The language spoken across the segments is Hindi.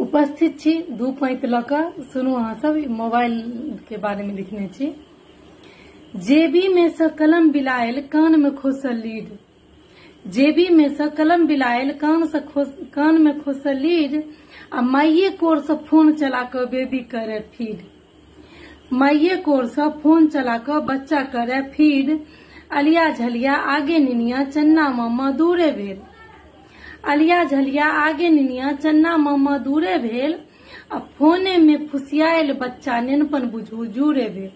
उपस्थित छी 2 पैंत ल क सुनू अहाँ सब मोबाइल के बारे में लिखने छी। जेबी में से कलम बिलायल कान में खोसल लीड, जेबी में से कलम बिलायल कान में खोसल लीड, आ माइये कोर से फोन चला कर बेबी करे फीड, माइये कोर से फोन चला कर बच्चा करे फीड। अलिया झलिया आगे निनिया चन्ना मामा दूरे भेल, अलिया झलिया आगे निनिया चन्ना मामा दूरे भेल, अब फोने में फुसियायल बच्चा नेनपन बुझू जूरे भेल,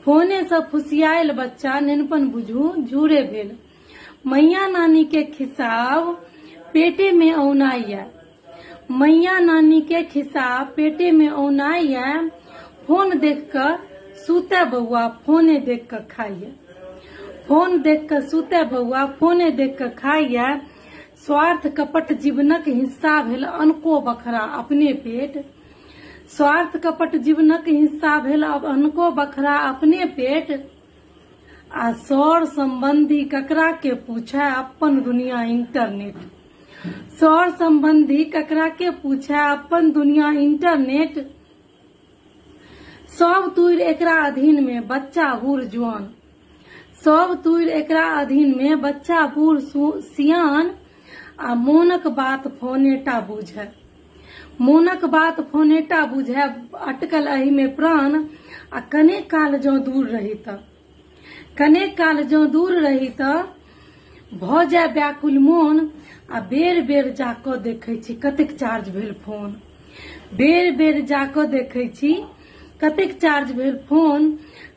फोने से फुसियायल बच्चा नेनपन बुझू जूरे भेल। मैया नानी के खिसाब पेटे में औनाइया, मैया नानी के खिसाब पेटे में औनाइया, फोन देख कर सूते बउआ फोने देख कर खाइया, फोन देख कर सूते बउआ फोने देख कर खाइया। स्वार्थ कपट जीवनक हिस्सा भेल अनको बखरा अपने पेट, स्वार्थ कपट जीवनक हिस्सा भेल अब अनको बखरा अपने पेट। आ सौर संबंधी ककरा के पूछे अपन दुनिया इंटरनेट, सौर संबंधी ककरा के पूछे अपन दुनिया इंटरनेट। सब तुर एकरा अधीन में बच्चा बूढ़ जुआन, सब तुर एकरा अधीन में बच्चा बूढ़ सियान, आ मोनक बात फोनेटा बुझे, मोनक बात फोनेटा बुझे, अटकल अही में प्राण। आ कने काल जो दूर रही त, कने काल जो दूर रही त भ जाय व्याकुल मोन, आ बेर बेर जाके देखे छी कतेक चार्ज भेल फोन, बेर बेर जाके देखे छी कतेक चार्ज भेल फोन।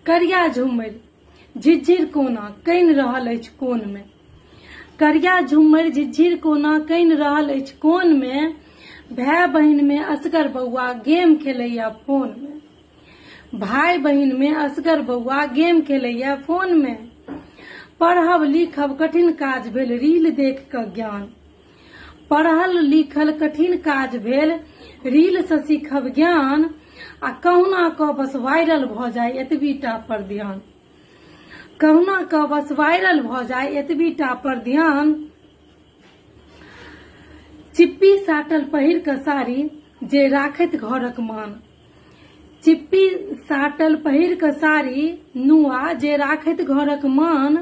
करिया झुमर झिझिर कोना कइन रहल अछि कोन में, करिया झुमर झिझिर कोना कइन रहल अछि कोन में। भाई बहिन में असगर बउआ गेम खेलैया फोन में, भाई बहिन में असगर बउआ गेम खेलैया फोन में। पढ़ब लिखब कठिन काज भेल रील देख क ज्ञान, पढ़ल लिखल कठिन काज भेल रील से सीखब ज्ञान। आ कहुना क बस वायरल भ जाय एतबीटा पर ध्यान, कहुना क बस वायरल भ जाय एतबीटा पर ध्यान। चिप्पी साटल पहिर क साड़ी जे राखैत घरक मान, चिप्पी साटल पहिर क साड़ी नुआ जे राखैत घरक मान।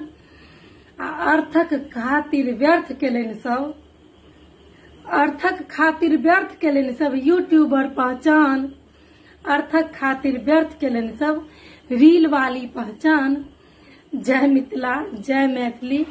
आ अर्थक खातिर व्यर्थ केलनि सब, अर्थक खातिर व्यर्थ केलनि सब यूट्यूबर पहचान, अर्थक खातिर व्यर्थ केलनि सब रील वाली पहचान। जय मिथिला जय मैथिली।